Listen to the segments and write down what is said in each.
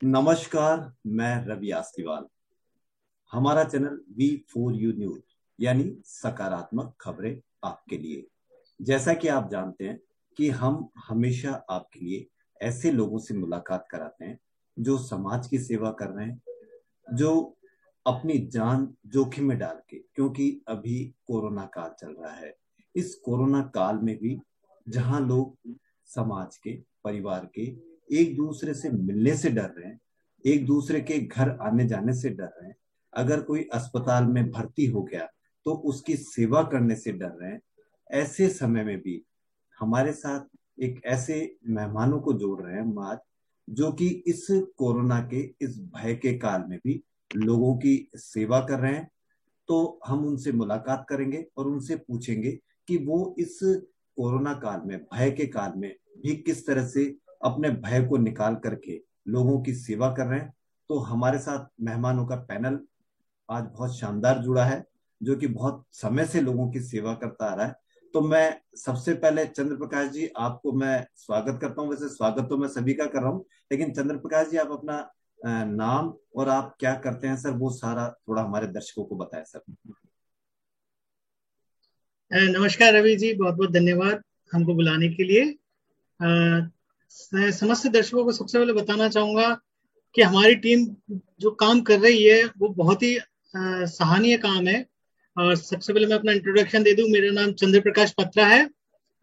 नमस्कार। मैं रवि आस्तीवाल। हमारा चैनल V4U न्यूज यानी सकारात्मक खबरें आपके लिए। जैसा कि आप जानते हैं कि हम हमेशा आपके लिए ऐसे लोगों से मुलाकात कराते हैं जो समाज की सेवा कर रहे हैं, जो अपनी जान जोखिम में डाल के, क्योंकि अभी कोरोना काल चल रहा है। इस कोरोना काल में भी जहां लोग समाज के, परिवार के एक दूसरे से मिलने से डर रहे हैं, एक दूसरे के घर आने जाने से डर रहे हैं, अगर कोई अस्पताल में भर्ती हो गया तो उसकी सेवा करने से डर रहे हैं, ऐसे समय में भी हमारे साथ एक ऐसे मेहमानों को जोड़ रहे हैं हम आज, जो कि इस कोरोना के इस भय के काल में भी लोगों की सेवा कर रहे हैं। तो हम उनसे मुलाकात करेंगे और उनसे पूछेंगे कि वो इस कोरोना काल में, भय के काल में भी किस तरह से अपने भय को निकाल करके लोगों की सेवा कर रहे हैं। तो हमारे साथ मेहमानों का पैनल आज बहुत शानदार जुड़ा है, जो कि बहुत समय से लोगों की सेवा करता आ रहा है। तो मैं सबसे पहले चंद्र प्रकाश जी, आपको मैं स्वागत करता हूं। वैसे स्वागत तो मैं सभी का कर रहा हूं, लेकिन चंद्र प्रकाश जी, आप अपना नाम और आप क्या करते हैं सर, वो सारा थोड़ा हमारे दर्शकों को बताएं सर। नमस्कार रवि जी, बहुत बहुत धन्यवाद हमको बुलाने के लिए। मैं समस्त दर्शकों को सबसे पहले बताना चाहूंगा कि हमारी टीम जो काम कर रही है वो बहुत ही सराहनीय काम है। और सबसे पहले मैं अपना इंट्रोडक्शन दे दूं। मेरा नाम चंद्र प्रकाश पत्रा है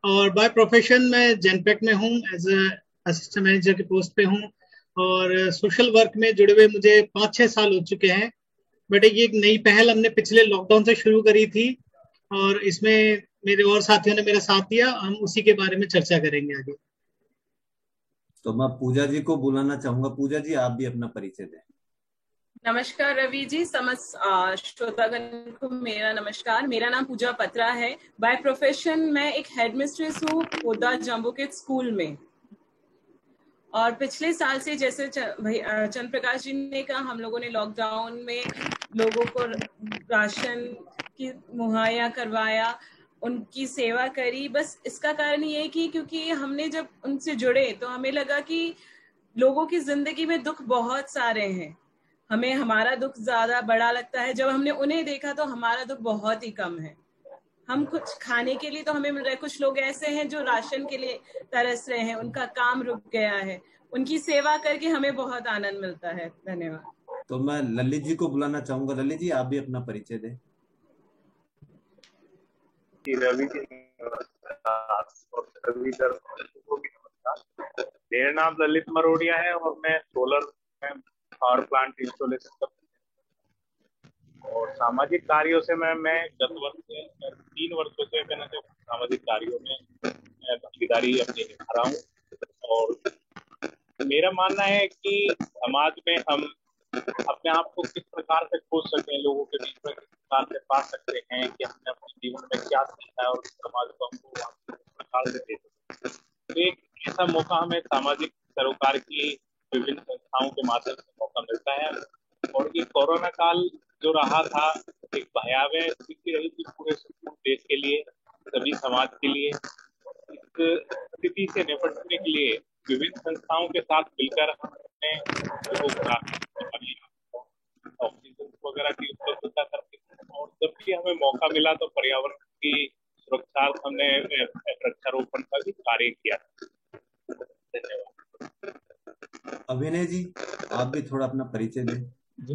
और बाय प्रोफेशन मैं जेनपेक में हूँ, एज असिस्टेंट मैनेजर के पोस्ट पे हूँ। और सोशल वर्क में जुड़े हुए मुझे 5-6 साल हो चुके हैं। बट ये एक नई पहल हमने पिछले लॉकडाउन से शुरू करी थी और इसमें मेरे और साथियों ने मेरा साथ दिया। हम उसी के बारे में चर्चा करेंगे आगे। तो मैं पूजा जी को बुलाना चाहूंगा। पूजा जी, आप भी अपना परिचय दें। नमस्कार रवि जी, समस्त श्रोतागण को मेरा नमस्कार। मेरा नाम पूजा पत्रा है। बाय प्रोफेशन मैं एक हेडमिस्ट्रेस हूँ पोदा जम्बो के स्कूल में। और पिछले साल से, जैसे चंद्र प्रकाश जी ने कहा, हम लोगों ने लॉकडाउन में लोगों को राशन की मुहैया करवाया, उनकी सेवा करी। बस इसका कारण ये है कि क्योंकि हमने जब उनसे जुड़े तो हमें लगा कि लोगों की जिंदगी में दुख बहुत सारे हैं। हमें हमारा दुख ज्यादा बड़ा लगता है, जब हमने उन्हें देखा तो हमारा दुख बहुत ही कम है। हम कुछ खाने के लिए तो हमें मिल रहा है, कुछ लोग ऐसे हैं जो राशन के लिए तरस रहे हैं, उनका काम रुक गया है। उनकी सेवा करके हमें बहुत आनंद मिलता है। धन्यवाद। तो मैं ललित जी को बुलाना चाहूंगा। ललित जी, आप भी अपना परिचय दें। रवि जी नमस्कार और सभी दर्शकों को भी नमस्कार। मेरा नाम ललित मरोड़िया है और मैं सोलर में पावर प्लांट इंस्टॉलेशन कर और सामाजिक कार्यों से मैं गत वर्ष से 3 वर्षों से मैंने जो सामाजिक कार्यों में भागीदारी अपनी निभा रहा हूँ। और मेरा मानना है कि समाज में हम अपने आप को किस प्रकार से खोज सकें, लोगों के बीच में किस प्रकार से पा सकते हैं कि हमने अपने जीवन में क्या सीखा है और समाज को हमको किस प्रकार से दे सकते हैं। तो एक ऐसा मौका हमें सामाजिक सरोकार की विभिन्न संस्थाओं के माध्यम से मौका मिलता है। और ये कोरोना काल जो रहा था, एक भयावह स्थिति रही थी पूरे देश के लिए, सभी समाज के लिए। इस स्थिति से निपटने के लिए विभिन्न संस्थाओं के साथ मिलकर हमने लोगों को ऑक्सीजन वगैरह की उपलब्धता करके, और जब भी हमें मौका मिला तो पर्यावरण की सुरक्षा हमने वृक्षारोपण का भी कार्य किया। धन्यवाद। अभिनय जी, आप भी थोड़ा अपना परिचय दें। जी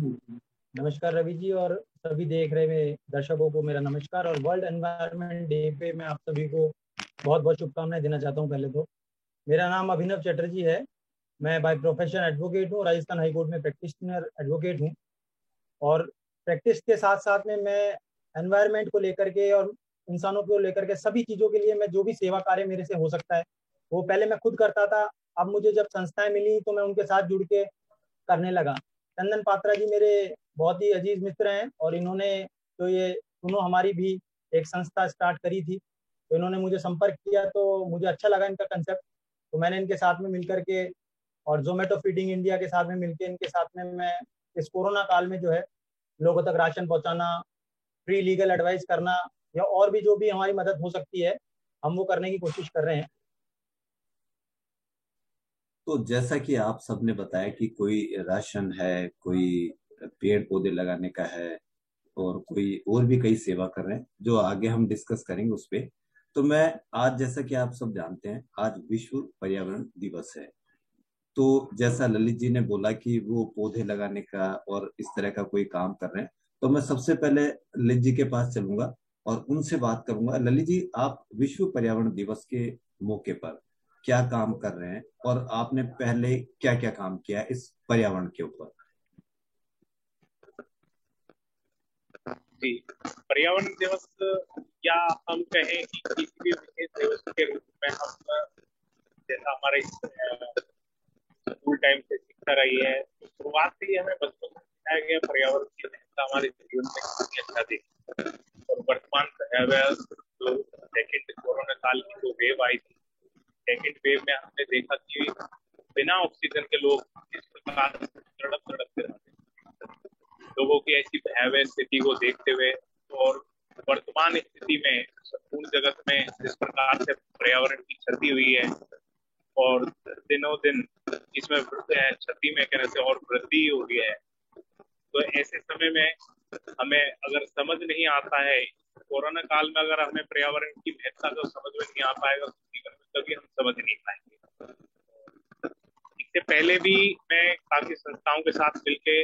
नमस्कार रवि जी, और सभी देख रहे हुए दर्शकों को मेरा नमस्कार। और वर्ल्ड एनवायरनमेंट डे पे मैं आप सभी को बहुत बहुत शुभकामनाएं देना चाहता हूं। पहले तो मेरा नाम अभिनव चटर्जी है। मैं बाय प्रोफेशन एडवोकेट हूँ, राजस्थान हाईकोर्ट में प्रैक्टिशनर एडवोकेट हूँ। और प्रैक्टिस के साथ साथ में मैं एनवायरनमेंट को लेकर के और इंसानों को लेकर के सभी चीज़ों के लिए मैं जो भी सेवा कार्य मेरे से हो सकता है वो पहले मैं खुद करता था। अब मुझे जब संस्थाएं मिली तो मैं उनके साथ जुड़ के करने लगा। चंदन पात्रा जी मेरे बहुत ही अजीज मित्र हैं और इन्होंने तो ये सुनो हमारी भी एक संस्था स्टार्ट करी थी, तो इन्होंने मुझे संपर्क किया तो मुझे अच्छा लगा इनका कंसेप्ट। तो मैंने इनके साथ में मिलकर के और जोमेटो फीडिंग इंडिया के साथ में मिलकर इनके साथ में मैं इस कोरोना काल में जो है लोगों तक राशन पहुंचाना, फ्री लीगल एडवाइस करना या और भी जो भी हमारी मदद हो सकती है हम वो करने की कोशिश कर रहे हैं। तो जैसा कि आप सबने बताया कि कोई राशन है, कोई पेड़ पौधे लगाने का है, और कोई और भी कई सेवा कर रहे हैं जो आगे हम डिस्कस करेंगे उस पे। तो मैं आज, जैसा कि आप सब जानते हैं, आज विश्व पर्यावरण दिवस है। तो जैसा ललित जी ने बोला कि वो पौधे लगाने का और इस तरह का कोई काम कर रहे हैं, तो मैं सबसे पहले ललित जी के पास चलूंगा और उनसे बात करूंगा। ललित जी, आप विश्व पर्यावरण दिवस के मौके पर क्या काम कर रहे हैं और आपने पहले क्या क्या काम किया इस पर्यावरण के ऊपर? जी, पर्यावरण दिवस या हम कहें कि किसी भी विशेष दिवस के रूप में हम, जैसा हमारे स्कूल टाइम से शिक्षा रही है, तो शुरुआत से ही हमें बचपन से सिखाया गया पर्यावरण की महत्ता हमारे जीवन में कितनी अच्छा थी। और वर्तमान जो सेकेंड कोरोना काल की जो वेव आई थी, सेकेंड वेव में हमने देखा कि बिना ऑक्सीजन के लोग किस प्रकार तड़प तड़पते रहते हैं। लोगों की ऐसी भयावह स्थिति को देखते हुए और वर्तमान स्थिति में संपूर्ण जगत में जिस प्रकार से पर्यावरण की क्षति हुई है और दिनों दिन इसमें क्षति में कहने से और वृद्धि हो रही है, तो ऐसे समय में हमें अगर समझ नहीं आता है, कोरोना काल में अगर हमें पर्यावरण की महत्ता को समझ में नहीं आ पाएगा तो जीवन में कभी हम समझ नहीं पाएंगे। इससे पहले भी मैं काफी संस्थाओं के साथ मिलकर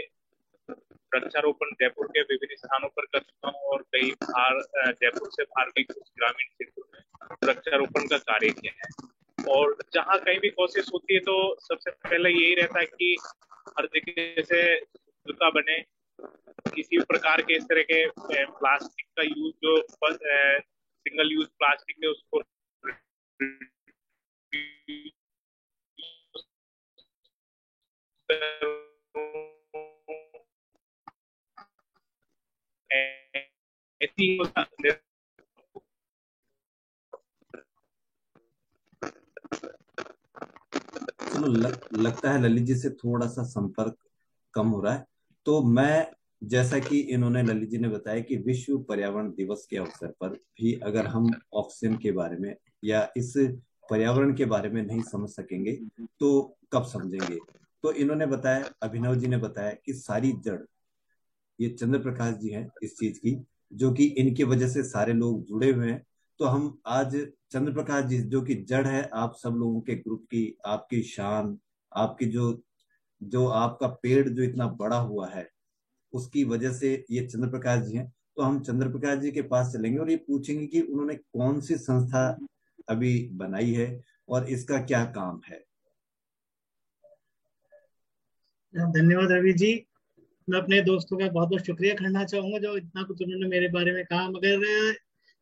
वृक्षारोपण जयपुर के विभिन्न स्थानों पर कर चुका हूँ और कई बाहर जयपुर से बाहर भी कुछ ग्रामीण क्षेत्रों में वृक्षारोपण का कार्य किया है। और जहाँ कहीं भी कोशिश होती है तो सबसे पहले यही रहता है कि हर जगह से शुद्धता बने, किसी प्रकार के इस तरह के प्लास्टिक का यूज, जो सिंगल यूज प्लास्टिक है उसको चलो, लगता है ललित जी से थोड़ा सा संपर्क कम हो रहा है। तो मैं, जैसा कि इन्होंने, ललित जी ने बताया कि विश्व पर्यावरण दिवस के अवसर पर भी अगर हम ऑक्सीजन के बारे में या इस पर्यावरण के बारे में नहीं समझ सकेंगे तो कब समझेंगे। तो इन्होंने बताया, अभिनव जी ने बताया कि सारी जड़ ये चंद्र प्रकाश जी हैं इस चीज की, जो कि इनकी वजह से सारे लोग जुड़े हुए हैं। तो हम आज चंद्र प्रकाश जी, जो कि जड़ है आप सब लोगों के ग्रुप की, आपकी शान, आपकी जो जो आपका पेड़ जो इतना बड़ा हुआ है, उसकी वजह से ये चंद्र प्रकाश जी हैं। तो हम चंद्र प्रकाश जी के पास चलेंगे और ये पूछेंगे कि उन्होंने कौन सी संस्था अभी बनाई है और इसका क्या काम है। धन्यवाद रवि जी। मैं अपने दोस्तों का बहुत बहुत शुक्रिया करना चाहूंगा जो इतना कुछ उन्होंने मेरे बारे में कहा। मगर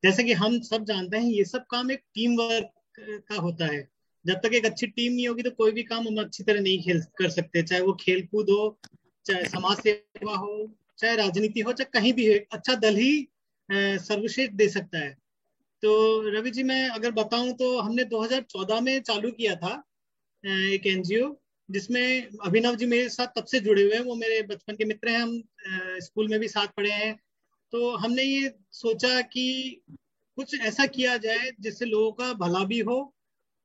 जैसे कि हम सब जानते हैं, ये सब काम एक टीम वर्क का होता है। जब तक एक अच्छी टीम नहीं होगी तो कोई भी काम हम अच्छी तरह नहीं कर सकते, चाहे वो खेल कूद हो, चाहे समाज सेवा हो, चाहे राजनीति हो, चाहे कहीं भी हो। एक अच्छा दल ही सर्वश्रेष्ठ दे सकता है। तो रवि जी, मैं अगर बताऊं तो हमने 2014 में चालू किया था एक एनजीओ, जिसमें अभिनव जी मेरे साथ तब से जुड़े हुए हैं। वो मेरे बचपन के मित्र हैं, हम स्कूल में भी साथ पढ़े हैं। तो हमने ये सोचा कि कुछ ऐसा किया जाए जिससे लोगों का भला भी हो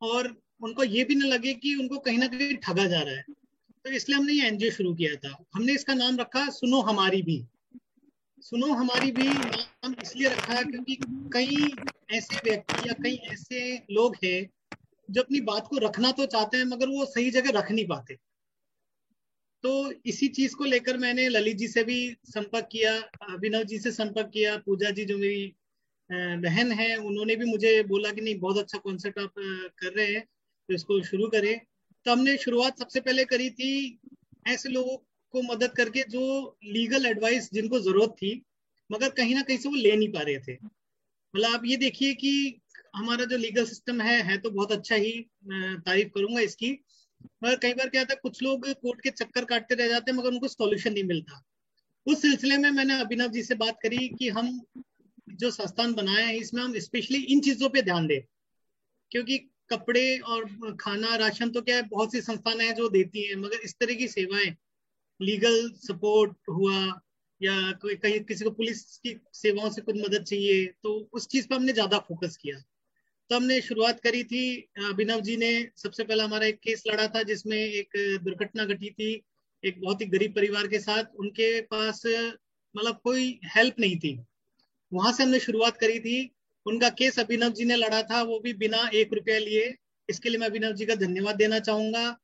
और उनको ये भी ना लगे कि उनको कहीं ना कहीं ठगा जा रहा है। तो इसलिए हमने ये एनजीओ शुरू किया था। हमने इसका नाम रखा सुनो हमारी भी। सुनो हमारी भी नाम इसलिए रखा क्योंकि कई ऐसे व्यक्ति या कई ऐसे लोग हैं जो अपनी बात को रखना तो चाहते हैं मगर वो सही जगह रख नहीं पाते। तो इसी चीज को लेकर मैंने ललित जी से भी संपर्क किया, अभिनव जी से संपर्क किया, पूजा जी जो मेरी बहन है उन्होंने भी मुझे बोला कि नहीं, बहुत अच्छा कॉन्सेप्ट आप कर रहे हैं, तो इसको शुरू करें। तो हमने शुरुआत सबसे पहले करी थी ऐसे लोगों को मदद करके जो लीगल एडवाइस जिनको जरूरत थी मगर कहीं ना कहीं से वो ले नहीं पा रहे थे। मतलब आप ये देखिए कि हमारा जो लीगल सिस्टम है तो बहुत अच्छा ही, तारीफ करूंगा इसकी। मगर कई बार क्या होता है, कुछ लोग कोर्ट के चक्कर काटते रह जाते हैं मगर उनको सॉल्यूशन नहीं मिलता। उस सिलसिले में मैंने अभिनव जी से बात करी कि हम जो संस्थान बनाए हैं इसमें हम स्पेशली इन चीजों पे ध्यान दें। क्योंकि कपड़े और खाना राशन तो क्या है, बहुत सी संस्थान है जो देती हैं, मगर इस तरह की सेवाएं, लीगल सपोर्ट हुआ या कोई कहीं किसी को पुलिस की सेवाओं से कुछ मदद चाहिए, तो उस चीज पर हमने ज्यादा फोकस किया। तो हमने शुरुआत करी थी। अभिनव जी ने सबसे पहला हमारा एक केस लड़ा था जिसमें एक दुर्घटना घटी थी एक बहुत ही गरीब परिवार के साथ। उनके पास मतलब कोई हेल्प नहीं थी, वहां से हमने शुरुआत करी थी। उनका केस अभिनव जी ने लड़ा था, वो भी बिना 1 रुपया लिए। इसके लिए मैं अभिनव जी का धन्यवाद देना चाहूंगा।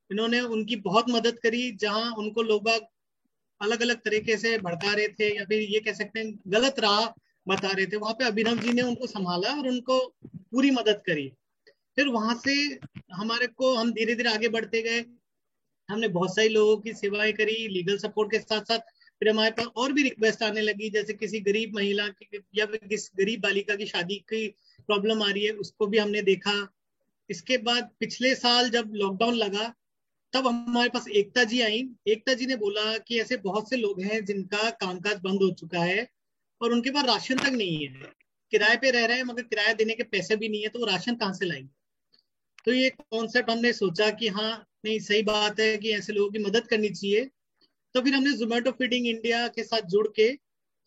इन्होंने उनकी बहुत मदद करी। जहां उनको लोग अलग अलग तरीके से भड़का रहे थे या फिर ये कह सकते हैं गलत राह बता रहे थे, वहां पे अभिनव जी ने उनको संभाला और उनको पूरी मदद करी। फिर वहां से हमारे को हम धीरे धीरे आगे बढ़ते गए। हमने बहुत सारे लोगों की सेवाएं करी लीगल सपोर्ट के साथ साथ। फिर हमारे पास और भी रिक्वेस्ट आने लगी, जैसे किसी गरीब महिला की या फिर किसी गरीब बालिका की शादी की प्रॉब्लम आ रही है, उसको भी हमने देखा। इसके बाद पिछले साल जब लॉकडाउन लगा तब हमारे पास एकता जी आई। एकता जी ने बोला कि ऐसे बहुत से लोग हैं जिनका कामकाज बंद हो चुका है और उनके पास राशन तक नहीं है, किराए पे रह रहे हैं मगर किराया देने के पैसे भी नहीं है, तो वो राशन कहाँ से लाएंगे। तो ये कॉन्सेप्ट हमने सोचा कि हाँ नहीं, सही बात है कि ऐसे लोगों की मदद करनी चाहिए। तो फिर हमने जोमेटो फीडिंग इंडिया के साथ जुड़ के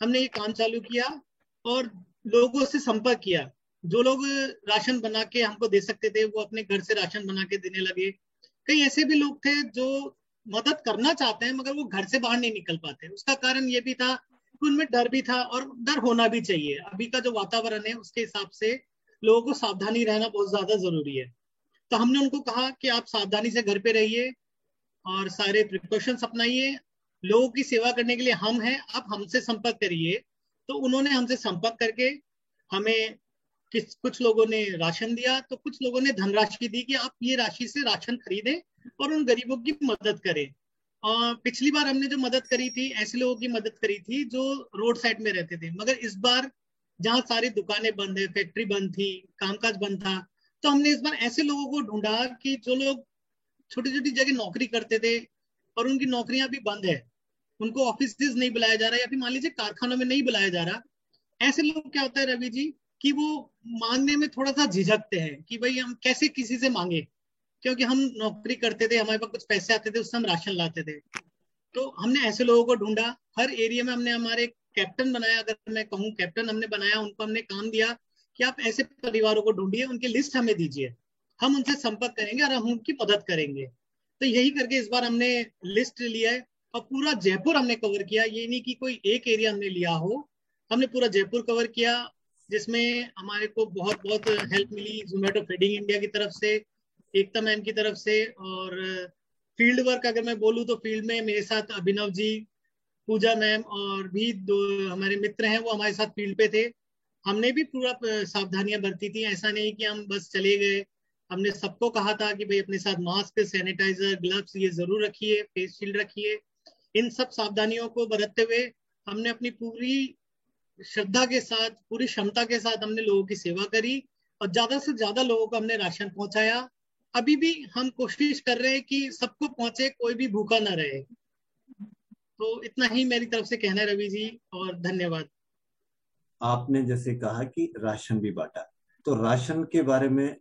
हमने ये काम चालू किया और लोगों से संपर्क किया। जो लोग राशन बना के हमको दे सकते थे वो अपने घर से राशन बना के देने लगे। कई ऐसे भी लोग थे जो मदद करना चाहते हैं मगर वो घर से बाहर नहीं निकल पाते। उसका कारण ये भी था कि उनमें डर भी था, और डर होना भी चाहिए। अभी का जो वातावरण है उसके हिसाब से लोगों को सावधानी रहना बहुत ज्यादा जरूरी है। तो हमने उनको कहा कि आप सावधानी से घर पे रहिए और सारे प्रिकॉशंस अपनाइए। लोगों की सेवा करने के लिए हम हैं, आप हमसे संपर्क करिए। तो उन्होंने हमसे संपर्क करके हमें कुछ लोगों ने राशन दिया, तो कुछ लोगों ने धनराशि दी कि आप ये राशि से राशन खरीदें और उन गरीबों की मदद करें। और पिछली बार हमने जो मदद करी थी ऐसे लोगों की मदद करी थी जो रोड साइड में रहते थे, मगर इस बार जहाँ सारी दुकानें बंद है, फैक्ट्री बंद थी, कामकाज बंद था, तो हमने इस बार ऐसे लोगों को ढूंढा कि जो लोग छोटी छोटी जगह नौकरी करते थे और उनकी नौकरियां भी बंद है, उनको ऑफिस नहीं बुलाया जा रहा या फिर मान लीजिए कारखानों में नहीं बुलाया जा रहा। ऐसे लोग क्या होता है रवि जी कि वो मांगने में थोड़ा सा झिझकते हैं कि भाई हम कैसे किसी से मांगे, क्योंकि हम नौकरी करते थे, हमारे पास कुछ पैसे आते थे, उससे हम राशन लाते थे। तो हमने ऐसे लोगों को ढूंढा। हर एरिया में हमने हमारे कैप्टन बनाया, अगर मैं कहूँ कैप्टन हमने बनाया, उनको हमने काम दिया कि आप ऐसे परिवारों को ढूंढिए, उनकी लिस्ट हमें दीजिए, हम उनसे संपर्क करेंगे और हम उनकी मदद करेंगे। तो यही करके इस बार हमने लिस्ट लिया है और पूरा जयपुर हमने कवर किया। ये नहीं कि कोई एक एरिया हमने लिया हो, हमने पूरा जयपुर कवर किया, जिसमें हमारे को बहुत बहुत हेल्प मिली जोमेटो फीडिंग इंडिया की तरफ से, एकता मैम की तरफ से। और फील्ड वर्क अगर मैं बोलूँ तो फील्ड में मेरे साथ अभिनव जी, पूजा मैम और भी 2 हमारे मित्र हैं, वो हमारे साथ फील्ड पे थे। हमने भी पूरा सावधानियां बरती थी। ऐसा नहीं कि हम बस चले गए, हमने सबको कहा था कि भाई अपने साथ मास्क, सैनिटाइजर, ग्लव्स ये जरूर रखिए, फेस शील्ड रखिए। इन सब सावधानियों को बरतते हुए हमने अपनी पूरी श्रद्धा के साथ, पूरी क्षमता के साथ हमने लोगों की सेवा करी और ज्यादा से ज्यादा लोगों को हमने राशन पहुंचाया। अभी भी हम कोशिश कर रहे हैं कि सबको पहुंचे, कोई भी भूखा ना रहे। तो इतना ही मेरी तरफ से कहना है रवि जी, और धन्यवाद। आपने जैसे कहा कि राशन भी बांटा, तो राशन के बारे में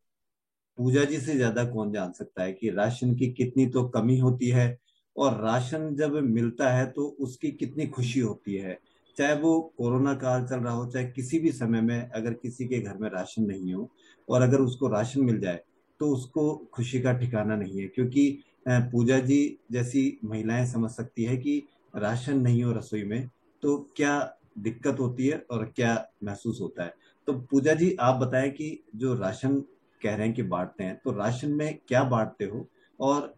पूजा जी से ज्यादा कौन जान सकता है कि राशन की कितनी तो कमी होती है और राशन जब मिलता है तो उसकी कितनी खुशी होती है। चाहे वो कोरोना काल चल रहा हो, चाहे किसी भी समय में अगर किसी के घर में राशन नहीं हो और अगर उसको राशन मिल जाए तो उसको खुशी का ठिकाना नहीं है। क्योंकि पूजा जी जैसी महिलाएं समझ सकती है कि राशन नहीं हो रसोई में तो क्या दिक्कत होती है और क्या महसूस होता है। तो पूजा जी आप बताएं कि जो राशन कह रहे हैं कि बांटते हैं, तो राशन में क्या बांटते हो और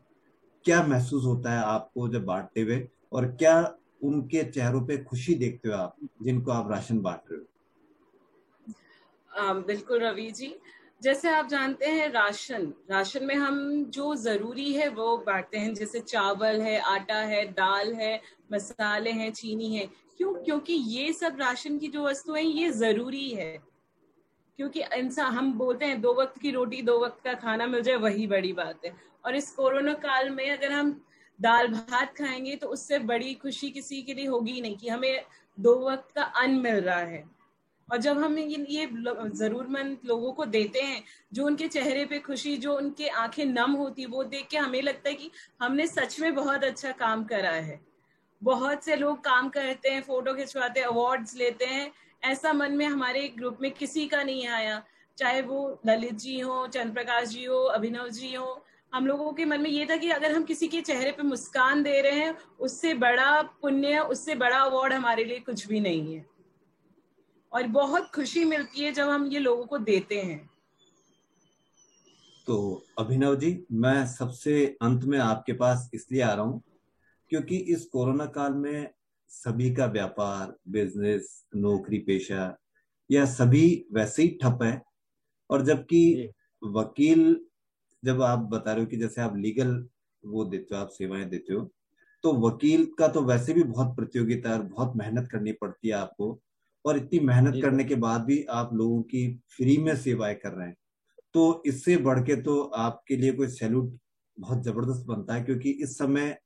क्या महसूस होता है आपको जब बांटते हुए, और क्या उनके चेहरों पे खुशी देखते हो आप जिनको आप राशन बांट रहे हो। बिल्कुल रवि जी, जैसे आप जानते हैं राशन में हम जो जरूरी है वो बांटते हैं, जैसे चावल है, आटा है, दाल है, मसाले हैं, चीनी है। क्यों? क्योंकि ये सब राशन की जो वस्तुएं ये जरूरी है। क्योंकि इंसान, हम बोलते हैं 2 वक्त की रोटी 2 वक्त का खाना मिल जाए वही बड़ी बात है। और इस कोरोना काल में अगर हम दाल भात खाएंगे तो उससे बड़ी खुशी किसी के लिए होगी नहीं कि हमें 2 वक्त का अन्न मिल रहा है। और जब हम ये जरूरतमंद लोगों को देते हैं, जो उनके चेहरे पे खुशी, जो उनके आंखें नम होती, वो देख के हमें लगता है कि हमने सच में बहुत अच्छा काम करा है। बहुत से लोग काम करते हैं, फोटो खिंचवाते हैं, अवार्ड्स लेते हैं, ऐसा मन में हमारे ग्रुप में किसी का नहीं आया। चाहे वो ललित जी हो, चंद्र प्रकाश जी हो, अभिनव जी हो, हम लोगों के मन में ये था कि अगर हम किसी के चेहरे पे मुस्कान दे रहे हैं, उससे बड़ा पुण्य, उससे बड़ा अवार्ड हमारे लिए कुछ भी नहीं है। और बहुत खुशी मिलती है जब हम ये लोगों को देते हैं। तो अभिनव जी, मैं सबसे अंत में आपके पास इसलिए आ रहा हूं क्योंकि इस कोरोना काल में सभी का व्यापार, बिजनेस, नौकरी पेशा, यह सभी वैसे ही ठप है। और जबकि वकील, जब आप बता रहे हो कि जैसे आप लीगल वो देते हो, आप सेवाएं देते हो, तो वकील का तो वैसे भी बहुत प्रतियोगिता है और बहुत मेहनत करनी पड़ती है आपको। और इतनी मेहनत करने के बाद भी आप लोगों की फ्री में सेवाएं कर रहे हैं, तो इससे बढ़ के तो आपके लिए कोई सैल्यूट बहुत जबरदस्त बनता है। क्योंकि इस समय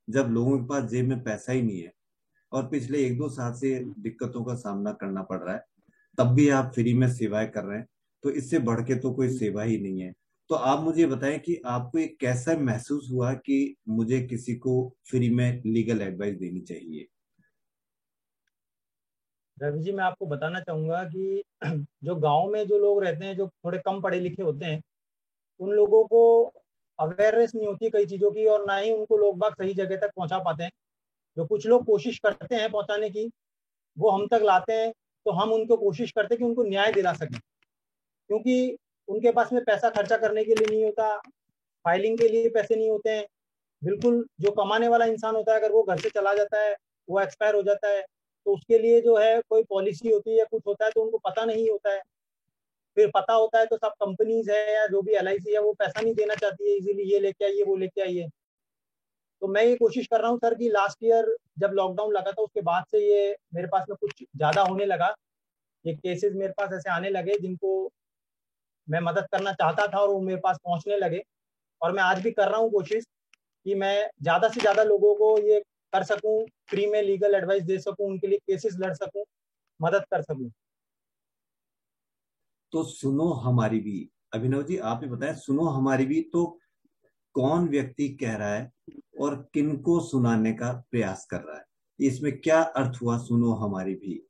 जब लोगों के पास जेब में पैसा ही नहीं है और पिछले 1-2 साल से दिक्कतों का सामना करना पड़ रहा है, तब भी आप फ्री में सेवाएं कर रहे हैं, तो इससे बढ़ के तो कोई सेवा ही नहीं है। तो आप मुझे बताएं कि आपको ये कैसा महसूस हुआ कि मुझे किसी को फ्री में लीगल एडवाइस देनी चाहिए? रवि जी, मैं आपको बताना चाहूंगा कि जो गांव में जो लोग रहते हैं, जो थोड़े कम पढ़े लिखे होते हैं, उन लोगों को अवेयरनेस नहीं होती कई चीज़ों की, और ना ही उनको लोग बाग सही जगह तक पहुंचा पाते हैं। जो कुछ लोग कोशिश करते हैं पहुंचाने की, वो हम तक लाते हैं, तो हम उनको कोशिश करते हैं कि उनको न्याय दिला सकें, क्योंकि उनके पास में पैसा खर्चा करने के लिए नहीं होता, फाइलिंग के लिए पैसे नहीं होते हैं। बिल्कुल जो कमाने वाला इंसान होता है, अगर वो घर से चला जाता है, वो एक्सपायर हो जाता है, तो उसके लिए जो है कोई पॉलिसी होती है या कुछ होता है, तो उनको पता नहीं होता है। फिर पता होता है तो सब कंपनीज है या जो भी LIC है, वो पैसा नहीं देना चाहती है इजीली, ये लेके आइए वो लेके आइए। तो मैं ये कोशिश कर रहा हूँ सर कि लास्ट ईयर जब लॉकडाउन लगा था, उसके बाद से ये मेरे पास में कुछ ज्यादा होने लगा। ये केसेस मेरे पास ऐसे आने लगे जिनको मैं मदद करना चाहता था और वो मेरे पास पहुंचने लगे। और मैं आज भी कर रहा हूँ कोशिश कि मैं ज्यादा से ज्यादा लोगों को ये कर सकूं, फ्री में लीगल एडवाइस दे सकूं, उनके लिए केसेस लड़ सकूं, मदद कर सकूं। तो सुनो हमारी भी, अभिनव जी आप ही बताएं, सुनो हमारी भी तो कौन व्यक्ति कह रहा है और किनको सुनाने का प्रयास कर रहा है? इसमें क्या अर्थ हुआ सुनो हमारी भी?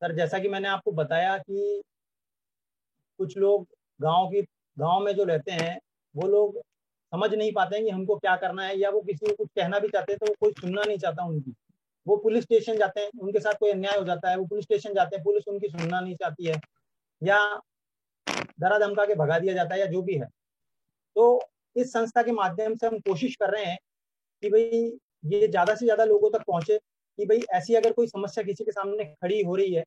सर, जैसा कि मैंने आपको बताया कि कुछ लोग गांव में जो रहते हैं, वो लोग समझ नहीं पाते हैं कि हमको क्या करना है, या वो किसी को कुछ कहना भी चाहते हैं तो वो कोई सुनना नहीं चाहता उनकी। वो पुलिस स्टेशन जाते हैं, उनके साथ कोई अन्याय हो जाता है, वो पुलिस स्टेशन जाते हैं, पुलिस उनकी सुनना नहीं चाहती है, या डरा धमका के भगा दिया जाता है, या जो भी है। तो इस संस्था के माध्यम से हम कोशिश कर रहे हैं कि भाई ये ज्यादा से ज्यादा लोगों तक पहुंचे, कि भाई ऐसी अगर कोई समस्या किसी के सामने खड़ी हो रही है,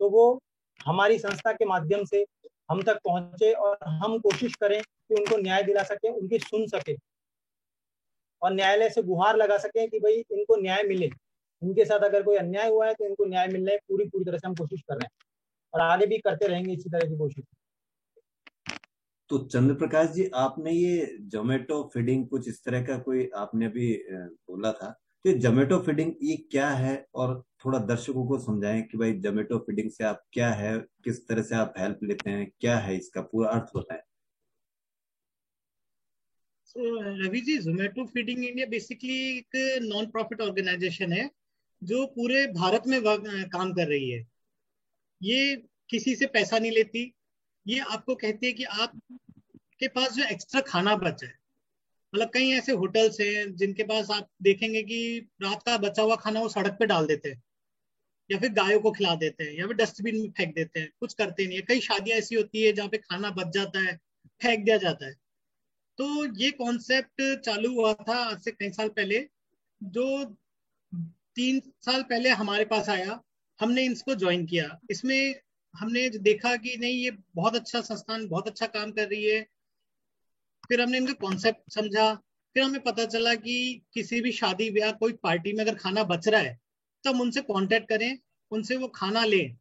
तो वो हमारी संस्था के माध्यम से हम तक पहुंचे, और हम कोशिश करें कि उनको न्याय दिला सके, उनकी सुन सके, और न्यायालय से गुहार लगा सकें कि भाई इनको न्याय मिले। इनके साथ अगर कोई अन्याय हुआ है तो इनको न्याय मिलने पूरी तरह से हम कोशिश कर रहे हैं, और आगे भी करते रहेंगे इसी तरह की कोशिश। तो चंद्र प्रकाश जी, आपने ये जोमेटो फीडिंग कुछ इस तरह का कोई आपने अभी बोला था, तो ये जोमेटो फीडिंग ये क्या है? और थोड़ा दर्शकों को समझाएं कि भाई जोमेटो फीडिंग से आप क्या है, किस तरह से आप हेल्प लेते हैं, क्या है इसका पूरा अर्थ बताएं। Ravi ji, Zomato feeding India basically एक नॉन प्रॉफिट ऑर्गेनाइजेशन है जो पूरे भारत में काम कर रही है। ये किसी से पैसा नहीं लेती। ये आपको कहती है कि आपके पास जो एक्स्ट्रा खाना बचा है, मतलब कई ऐसे होटल्स हैं जिनके पास आप देखेंगे कि रात का बचा हुआ खाना वो सड़क पे डाल देते हैं, या फिर गायों को खिला देते हैं, या फिर डस्टबिन में फेंक देते हैं, कुछ करते नहीं है। कई शादियां ऐसी होती है जहाँ पे खाना बच जाता है, फेंक दिया जाता है। तो ये कॉन्सेप्ट चालू हुआ था आज से कई साल पहले, जो 3 साल पहले हमारे पास आया। हमने इसको ज्वाइन किया। इसमें हमने देखा कि नहीं, ये बहुत अच्छा संस्थान, बहुत अच्छा काम कर रही है। फिर हमने इनका कॉन्सेप्ट समझा। फिर हमें पता चला कि किसी भी शादी ब्याह कोई पार्टी में अगर खाना बच रहा है तो हम उनसे कांटेक्ट करें, उनसे वो खाना लें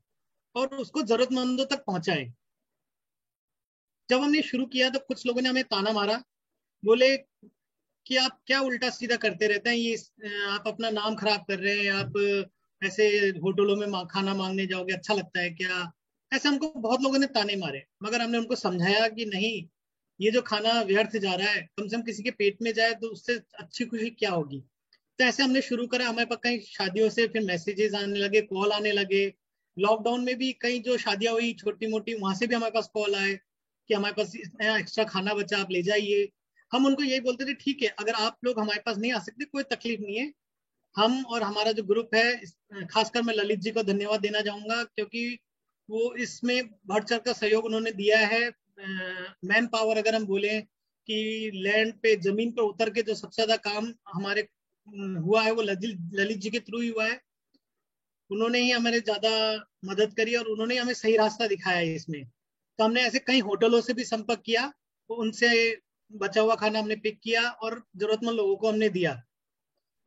और उसको जरूरतमंदों तक पहुंचाएं। जब हमने शुरू किया तो कुछ लोगों ने हमें ताना मारा, बोले कि आप क्या उल्टा सीधा करते रहते हैं, ये आप अपना नाम खराब कर रहे हैं, आप ऐसे होटलों में खाना मांगने जाओगे, अच्छा लगता है क्या? ऐसे हमको बहुत लोगों ने ताने मारे, मगर हमने उनको समझाया कि नहीं, ये जो खाना व्यर्थ जा रहा है, कम से कम किसी के पेट में जाए तो उससे अच्छी खुशी क्या होगी। तो ऐसे हमने शुरू करा। हमारे पास कई शादियों से फिर मैसेजेस आने लगे, कॉल आने लगे, लॉकडाउन में भी कई जो शादियां हुई छोटी मोटी, वहां से भी हमारे पास कॉल आए कि हमारे पास नया एक्स्ट्रा खाना बचा, आप ले जाइए। हम उनको यही बोलते थे ठीक है, अगर आप लोग हमारे पास नहीं आ सकते कोई तकलीफ नहीं है। हम और हमारा जो ग्रुप है, खासकर मैं ललित जी को धन्यवाद देना चाहूंगा, क्योंकि वो इसमें बढ़ चढ़ कर सहयोग उन्होंने दिया है। मैन पावर अगर हम बोले कि लैंड पे, जमीन पे उतर के जो सबसे ज्यादा काम हमारे हुआ है वो ललित जी के थ्रू ही हुआ है। उन्होंने ही हमारे ज्यादा मदद करी और उन्होंने हमें सही रास्ता दिखाया है इसमें। तो हमने ऐसे कई होटलों से भी संपर्क किया, तो उनसे बचा हुआ खाना हमने पिक किया और जरूरतमंद लोगों को हमने दिया।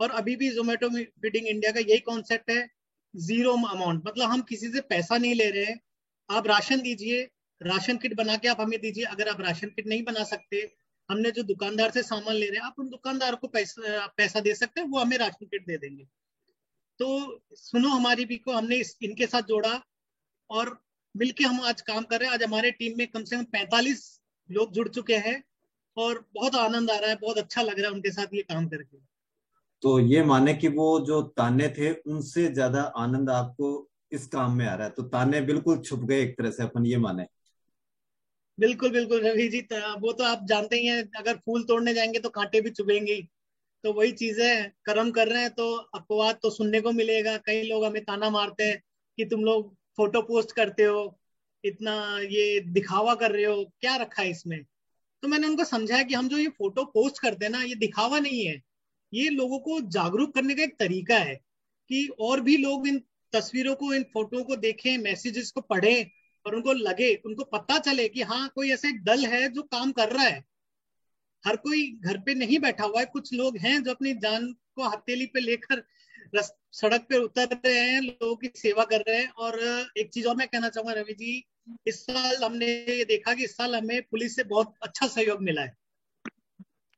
और अभी भी जोमेटो फीडिंग इंडिया का यही कॉन्सेप्ट है, जीरो अमाउंट, मतलब हम किसी से पैसा नहीं ले रहे हैं। आप राशन दीजिए, राशन किट बना के आप हमें दीजिए। अगर आप राशन किट नहीं बना सकते, हमने जो दुकानदार से सामान ले रहे हैं, आप उन दुकानदार को पैसा दे सकते हैं, वो हमें राशन किट दे देंगे। तो सुनो हमारी भी को हमने इनके साथ जोड़ा और मिलके हम आज काम कर रहे हैं। आज हमारे टीम में कम से कम 45 लोग जुड़ चुके हैं और बहुत आनंद आ रहा है, बहुत अच्छा लग रहा है उनके साथ ये काम करके। तो ये माने कि वो जो ताने थे उनसे ज्यादा आनंद आपको इस काम में आ रहा है, तो ताने बिल्कुल छुप गए एक तरह से, अपन ये माने। बिल्कुल बिल्कुल रवि जी, वो तो आप जानते ही हैं, अगर फूल तोड़ने जाएंगे तो कांटे भी चुभेंगे ही। तो वही चीज है, कर्म कर रहे हैं तो अपवाद तो सुनने को मिलेगा। कई लोग हमें ताना मारते हैं कि तुम लोग फोटो पोस्ट करते हो, इतना ये दिखावा कर रहे हो, क्या रखा है इसमें। तो मैंने उनको समझाया कि हम जो ये फोटो पोस्ट करते हैं ना, ये दिखावा नहीं है, ये लोगों को जागरूक करने का एक तरीका है कि और भी लोग इन तस्वीरों को, इन फोटो को देखें, मैसेजेस को पढ़ें और उनको लगे, उनको पता चले कि हाँ कोई ऐसा एक दल है जो काम कर रहा है। हर कोई घर पे नहीं बैठा हुआ है, कुछ लोग हैं जो अपनी जान को हथेली पे लेकर सड़क पे उतर रहे हैं, लोगों की सेवा कर रहे हैं। और एक चीज और मैं कहना चाहूंगा रवि जी, इस साल हमने ये देखा कि इस साल हमें पुलिस से बहुत अच्छा सहयोग मिला है।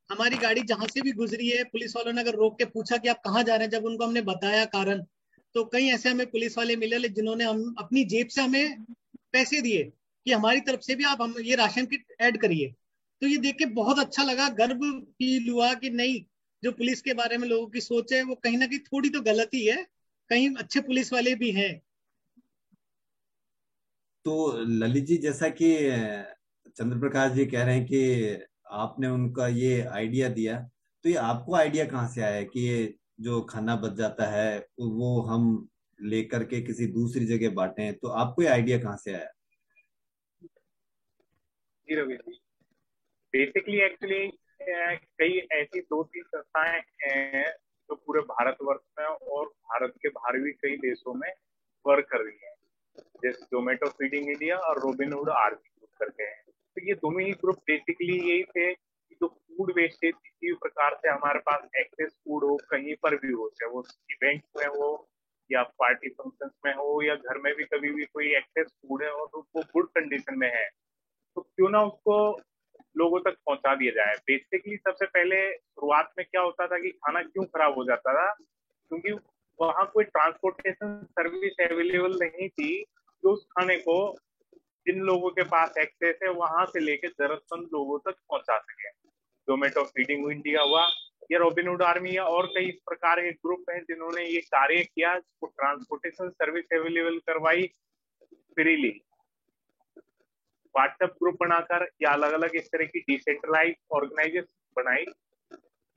हमारी गाड़ी जहां से भी गुजरी है, पुलिस वालों ने अगर रोक के पूछा कि आप कहाँ जा रहे हैं, जब उनको हमने बताया कारण, तो कई ऐसे हमें पुलिस वाले मिले जिन्होंने हम अपनी जेब से हमें पैसे दिए कि हमारी तरफ से भी आप हम ये राशन किट ऐड करिए। तो ये देख के बहुत अच्छा लगा, गर्व फील हुआ कि नहीं, जो पुलिस के बारे में लोगों की सोच है वो कहीं ना कहीं थोड़ी तो गलती है, कहीं अच्छे पुलिस वाले भी हैं। तो ललित जी, जैसा कि चंद्र प्रकाश जी कह रहे हैं कि आपने उनका ये आइडिया दिया, तो ये आपको आइडिया कहाँ से आया कि ये जो खाना बच जाता है वो हम लेकर के किसी दूसरी जगह बांटें, तो आपको ये आइडिया कहाँ से आया? जी रवि जी, बेसिकली एक्चुअली कई ऐसी 2-3 संस्थाएं हैं जो पूरे भारतवर्ष में और भारत के बाहर भी कई देशों में वर्क कर रही हैं, जैसे जोमेटो फीडिंग इंडिया और रोबिनहुड आर्मी ग्रुप करके हैं। तो ये दोनों ही ग्रुप बेसिकली यही थे कि जो फूड वेस्टेज किसी भी प्रकार से हमारे पास एक्सेस फूड हो, कहीं पर भी हो, चाहे वो इवेंट में हो या पार्टी फंक्शन में हो या घर में भी कभी भी कोई एक्सेस फूड है और वो गुड कंडीशन में है, तो क्यों ना उसको लोगों तक पहुंचा दिया जाए। बेसिकली सबसे पहले शुरुआत में क्या होता था कि खाना क्यों खराब हो जाता था, क्योंकि वहां कोई ट्रांसपोर्टेशन सर्विस अवेलेबल नहीं थी जो उस खाने को जिन लोगों के पास एक्सेस है वहां से लेकर जरूरतमंद लोगों तक पहुंचा सके। जोमेटो फीडिंग इंडिया हुआ या रोबिनहुड आर्मी या और कई इस प्रकार के ग्रुप हैं जिन्होंने ये कार्य किया, ट्रांसपोर्टेशन सर्विस अवेलेबल करवाई फ्रीली, व्हाट्सएप ग्रुप बनाकर या अलग अलग इस तरह की डिसेंट्रलाइज ऑर्गेनाइजेशन बनाई,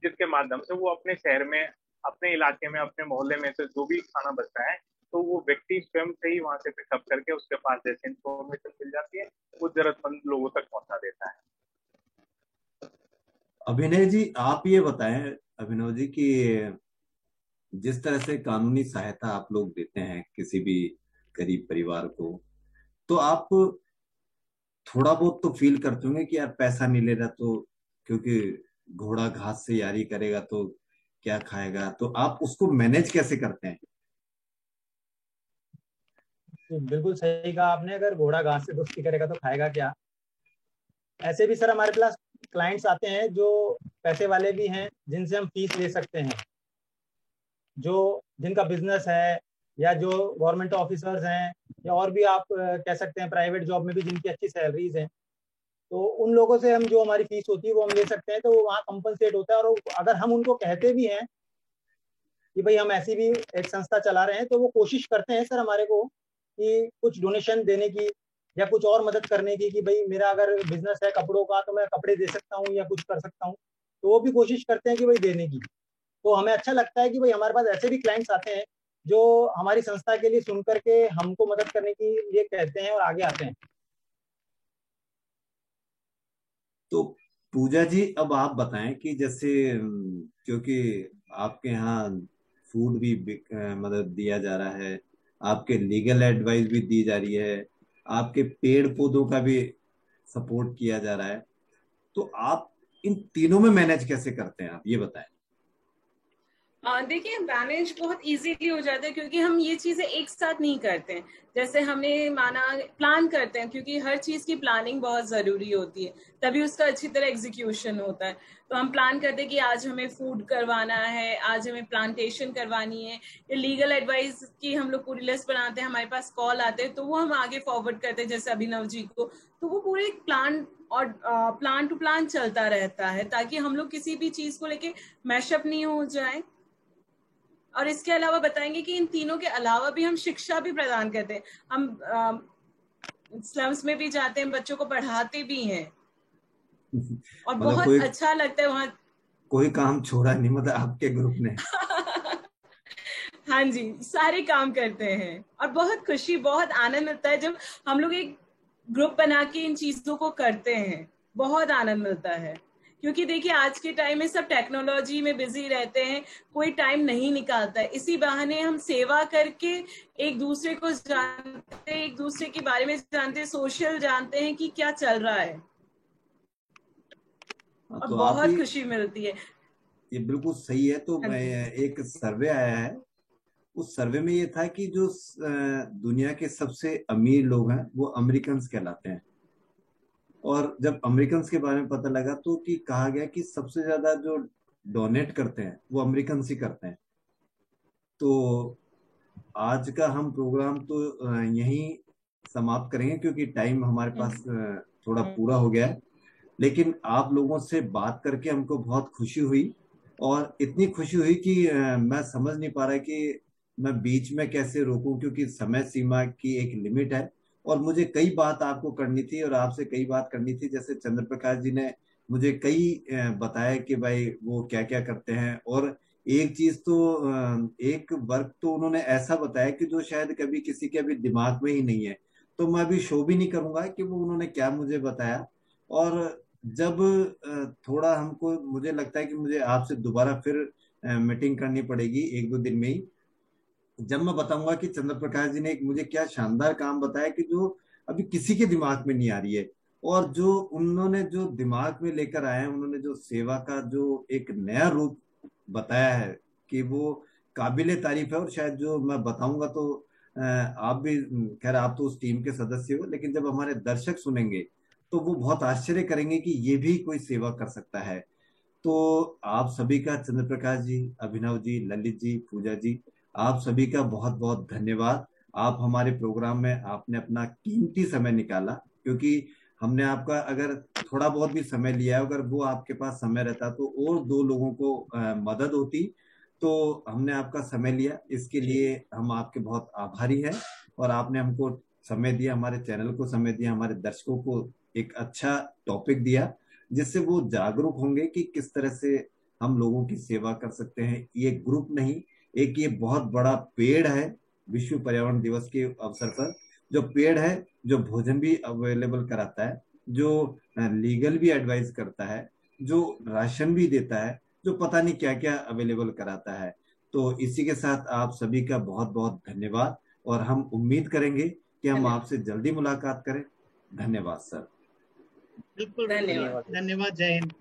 जिसके माध्यम से वो अपने शहर में, अपने इलाके में, अपने मोहल्ले में से जो भी खाना बचता है तो वो व्यक्ति स्वयं से ही वहां से पिकअप करके उसके पास जैसे इन्फॉर्मेशन मिल जाती है वो जरूरतमंद लोगों तक पहुंचा देता है। अभिनव जी, आप ये बताएं, अभिनव जी, कि जिस तरह से कानूनी सहायता आप लोग देते हैं किसी भी गरीब परिवार को, तो आप थोड़ा बहुत तो फील करते होंगे कि यार पैसा नहीं ले रहा, तो क्योंकि घोड़ा घास से यारी करेगा तो क्या खाएगा, तो आप उसको मैनेज कैसे करते हैं? तो बिल्कुल सही कहा आपने, अगर घोड़ा घास से दोस्ती करेगा तो खाएगा क्या। ऐसे भी सर हमारे पास क्लाइंट्स आते हैं जो पैसे वाले भी हैं, जिनसे हम फीस ले सकते हैं, जो जिनका बिजनेस है या जो गवर्नमेंट ऑफिसर्स हैं या और भी आप कह सकते हैं प्राइवेट जॉब में भी जिनकी अच्छी सैलरीज हैं, तो उन लोगों से हम जो हमारी फीस होती है वो हम ले सकते हैं, तो वो वहाँ कंपनसेट होता है। और अगर हम उनको कहते भी हैं कि भाई हम ऐसी भी एक संस्था चला रहे हैं, तो वो कोशिश करते हैं सर हमारे को कि कुछ डोनेशन देने की या कुछ और मदद करने की, कि भाई मेरा अगर बिजनेस है कपड़ों का तो मैं कपड़े दे सकता हूँ या कुछ कर सकता हूँ, तो वो भी कोशिश करते हैं कि भाई देने की। तो हमें अच्छा लगता है कि भाई हमारे पास ऐसे भी क्लाइंट्स आते हैं जो हमारी संस्था के लिए सुन करके हमको मदद करने के लिए कहते हैं और आगे आते हैं। तो पूजा जी, अब आप बताएं कि जैसे क्योंकि आपके यहाँ फूड भी मतलब दिया जा रहा है, आपके लीगल एडवाइस भी दी जा रही है, आपके पेड़ पौधों का भी सपोर्ट किया जा रहा है, तो आप इन तीनों में मैनेज कैसे करते हैं, आप ये बताएं। देखिए, मैनेज बहुत इजीली हो जाता है क्योंकि हम ये चीजें एक साथ नहीं करते हैं। जैसे हमने माना प्लान करते हैं, क्योंकि हर चीज की प्लानिंग बहुत जरूरी होती है, तभी उसका अच्छी तरह एग्जीक्यूशन होता है। तो हम प्लान करते हैं कि आज हमें फूड करवाना है, आज हमें प्लांटेशन करवानी है, या लीगल एडवाइस की हम लोग पूरी लिस्ट बनाते हैं, हमारे पास कॉल आते हैं तो वो हम आगे फॉरवर्ड करते हैं, जैसे अभिनव जी को। तो वो पूरे प्लान और प्लान टू प्लान चलता रहता है, ताकि हम लोग किसी भी चीज को लेके मैशअप नहीं हो जाए। और इसके अलावा बताएंगे कि इन तीनों के अलावा भी हम शिक्षा भी प्रदान करते हैं। हम स्लम्स में भी जाते हैं, बच्चों को पढ़ाते भी हैं, और मतलब बहुत अच्छा लगता है वहाँ। कोई काम छोड़ा नहीं मतलब आपके ग्रुप ने। हाँ जी, सारे काम करते हैं, और बहुत खुशी, बहुत आनंद मिलता है जब हम लोग एक ग्रुप बना के इन चीजों को करते हैं। बहुत आनंद मिलता है, क्योंकि देखिए आज के टाइम में सब टेक्नोलॉजी में बिजी रहते हैं, कोई टाइम नहीं निकालता है। इसी बहाने हम सेवा करके एक दूसरे को जानते हैं, एक दूसरे के बारे में जानते हैं, सोशल जानते हैं कि क्या चल रहा है, और तो बहुत खुशी मिलती है। ये बिल्कुल सही है। तो मैं एक सर्वे आया है, उस सर्वे में ये था कि जो दुनिया के सबसे अमीर लोग हैं वो अमेरिकन कहलाते हैं। और जब अमेरिकन के बारे में पता लगा तो कि कहा गया कि सबसे ज्यादा जो डोनेट करते हैं वो अमेरिकन ही करते हैं। तो आज का हम प्रोग्राम तो यहीं समाप्त करेंगे, क्योंकि टाइम हमारे पास थोड़ा पूरा हो गया है। लेकिन आप लोगों से बात करके हमको बहुत खुशी हुई, और इतनी खुशी हुई कि मैं समझ नहीं पा रहा कि मैं बीच में कैसे रोकूं, क्योंकि समय सीमा की एक लिमिट है। और मुझे कई बात आपको करनी थी और आपसे कई बात करनी थी। जैसे चंद्र प्रकाश जी ने मुझे कई बताया कि भाई वो क्या क्या करते हैं, और एक चीज तो एक वर्क तो उन्होंने ऐसा बताया कि जो शायद कभी किसी के अभी दिमाग में ही नहीं है। तो मैं अभी शो भी नहीं करूंगा कि वो उन्होंने क्या मुझे बताया। और जब थोड़ा हमको मुझे लगता है कि मुझे आपसे दोबारा फिर मीटिंग करनी पड़ेगी एक दो दिन में ही, जब मैं बताऊंगा कि चंद्र प्रकाश जी ने एक मुझे क्या शानदार काम बताया कि जो अभी किसी के दिमाग में नहीं आ रही है, और जो उन्होंने जो दिमाग में लेकर आए हैं, उन्होंने जो सेवा का जो एक नया रूप बताया है कि वो काबिले तारीफ है। और शायद जो मैं बताऊंगा तो आप भी, खैर आप तो उस टीम के सदस्य हो, लेकिन जब हमारे दर्शक सुनेंगे तो वो बहुत आश्चर्य करेंगे कि ये भी कोई सेवा कर सकता है। तो आप सभी का, चंद्र प्रकाश जी, अभिनव जी, ललित जी, पूजा जी, आप सभी का बहुत बहुत धन्यवाद। आप हमारे प्रोग्राम में आपने अपना कीमती समय निकाला, क्योंकि हमने आपका अगर थोड़ा बहुत भी समय लिया है, अगर वो आपके पास समय रहता तो और दो लोगों को मदद होती। तो हमने आपका समय लिया, इसके लिए हम आपके बहुत आभारी हैं। और आपने हमको समय दिया, हमारे चैनल को समय दिया, हमारे दर्शकों को एक अच्छा टॉपिक दिया, जिससे वो जागरूक होंगे कि किस तरह से हम लोगों की सेवा कर सकते हैं। ये ग्रुप नहीं, एक ये बहुत बड़ा पेड़ है। विश्व पर्यावरण दिवस के अवसर पर जो पेड़ है, जो भोजन भी अवेलेबल कराता है, जो लीगल भी एडवाइस करता है, जो राशन भी देता है, जो पता नहीं क्या क्या अवेलेबल कराता है। तो इसी के साथ आप सभी का बहुत बहुत धन्यवाद, और हम उम्मीद करेंगे कि हम आपसे जल्दी मुलाकात करें। धन्यवाद सर। बिल्कुल धन्यवाद। धन्यवाद। जय हिंद।